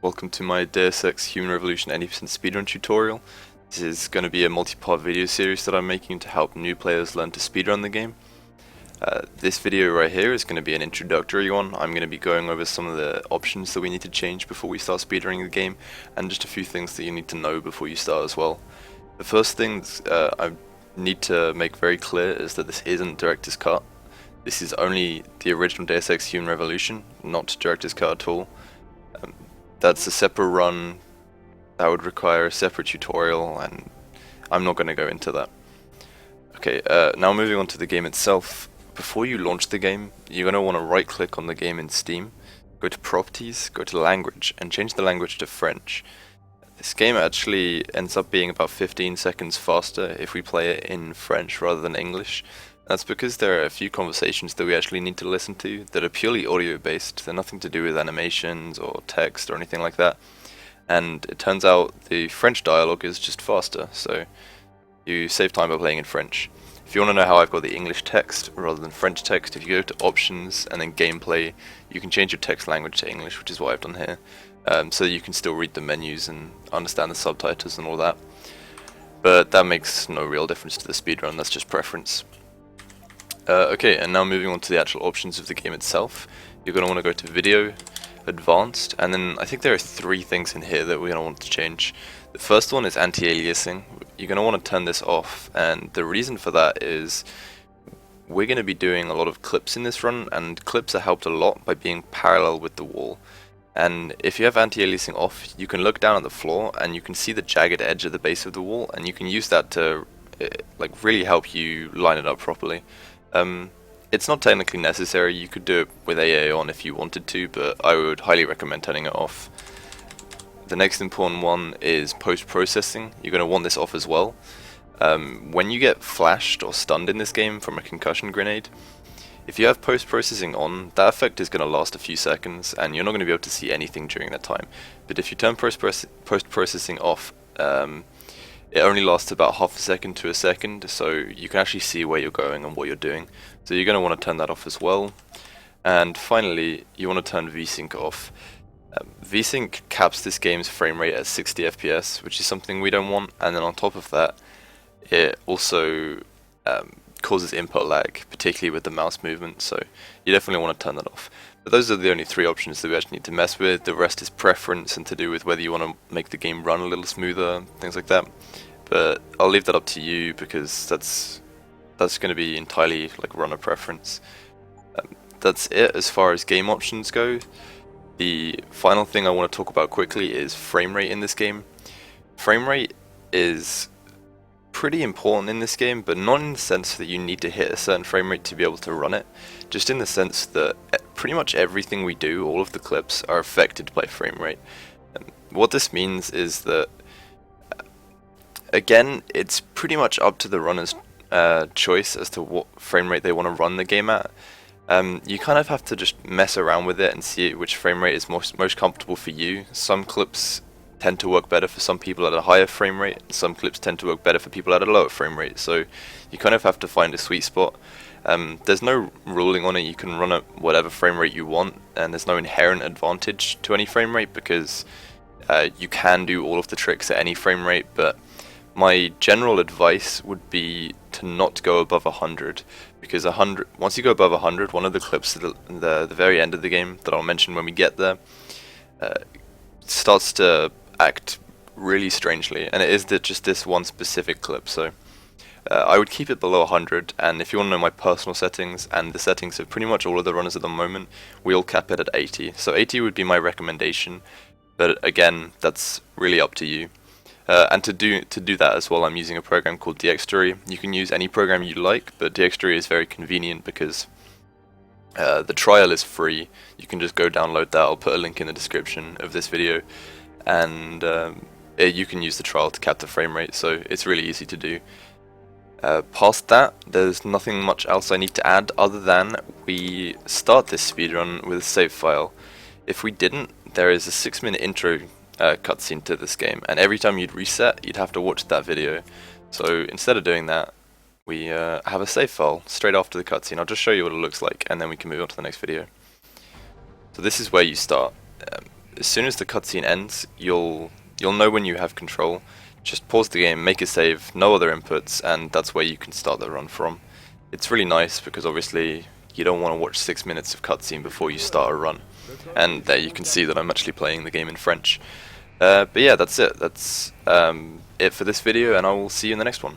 Welcome to my Deus Ex Human Revolution 80% speedrun tutorial. This is going to be a multi-part video series that I'm making to help new players learn to speedrun the game. This video right here is going to be an introductory one. I'm going to be going over some of the options that we need to change before we start speedrunning the game, and just a few things that you need to know before you start as well. The first thing I need to make very clear is that this isn't Director's Cut. This is only the original Deus Ex Human Revolution, not Director's Cut at all. That's a separate run that would require a separate tutorial, and I'm not going to go into that. Okay, now moving on to the game itself. Before you launch the game, you're going to want to right click on the game in Steam, go to Properties, go to Language, and change the language to French. This game actually ends up being about 15 seconds faster if we play it in French rather than English. That's because there are a few conversations that we actually need to listen to that are purely audio based. They're nothing to do with animations or text or anything like that. And it turns out the French dialogue is just faster, so you save time by playing in French. If you want to know how I've got the English text rather than French text, if you go to Options and then Gameplay, you can change your text language to English, which is what I've done here. So you can still read the menus and understand the subtitles and all that. But that makes no real difference to the speedrun, that's just preference. Okay, and now moving on to the actual options of the game itself. You're going to want to go to Video, Advanced, and then I think there are three things in here that we're going to want to change. The first one is anti-aliasing. You're going to want to turn this off, and the reason for that is we're going to be doing a lot of clips in this run, and clips are helped a lot by being parallel with the wall. And if you have anti-aliasing off, you can look down at the floor and you can see the jagged edge at the base of the wall, and you can use that to really help you line it up properly. It's not technically necessary. You could do it with AA on if you wanted to, but I would highly recommend turning it off. The next important one is post-processing. You're going to want this off as well. When you get flashed or stunned in this game from a concussion grenade, if you have post-processing on, that effect is going to last a few seconds and you're not going to be able to see anything during that time. But if you turn post-processing off, it only lasts about half a second to a second, so you can actually see where you're going and what you're doing. So you're going to want to turn that off as well. And finally, you want to turn VSync off. VSync caps this game's frame rate at 60 FPS, which is something we don't want, and then on top of that, it also causes input lag, particularly with the mouse movement, so you definitely want to turn that off. But those are the only three options that we actually need to mess with. The rest is preference and to do with whether you want to make the game run a little smoother, things like that. But I'll leave that up to you because that's going to be entirely like runner preference. That's it as far as game options go. The final thing I want to talk about quickly is frame rate in this game. Frame rate is pretty important in this game, but not in the sense that you need to hit a certain frame rate to be able to run it, just in the sense that pretty much everything we do, all of the clips, are affected by frame rate. What this means is that, again, it's pretty much up to the runner's choice as to what frame rate they want to run the game at. You kind of have to just mess around with it and see which frame rate is most comfortable for you. Some clips tend to work better for some people at a higher frame rate, and some clips tend to work better for people at a lower frame rate, so you kind of have to find a sweet spot. There's no ruling on it. You can run at whatever frame rate you want, and there's no inherent advantage to any frame rate because you can do all of the tricks at any frame rate, but my general advice would be to not go above 100, because 100, once you go above 100, one of the clips at the very end of the game that I'll mention when we get there starts to act really strangely, and it is just this one specific clip, so I would keep it below 100, and if you want to know my personal settings and the settings of pretty much all of the runners at the moment, we'll cap it at 80, so 80 would be my recommendation, but again, that's really up to you. And to do that as well, I'm using a program called DXHR. You can use any program you like, but DXHR is very convenient because the trial is free. You can just go download that. I'll put a link in the description of this video, and you can use the trial to cap the frame rate, so it's really easy to do. Past that, there's nothing much else I need to add other than we start this speedrun with a save file. If we didn't, there is a 6-minute intro cutscene to this game, and every time you'd reset, you'd have to watch that video. So instead of doing that, we have a save file straight after the cutscene. I'll just show you what it looks like, and then we can move on to the next video. So this is where you start. as soon as the cutscene ends, you'll know when you have control. Just pause the game, make a save, no other inputs, and that's where you can start the run from. It's really nice because obviously you don't want to watch 6 minutes of cutscene before you start a run. And there you can see that I'm actually playing the game in French. But yeah, that's it. That's it for this video, and I will see you in the next one.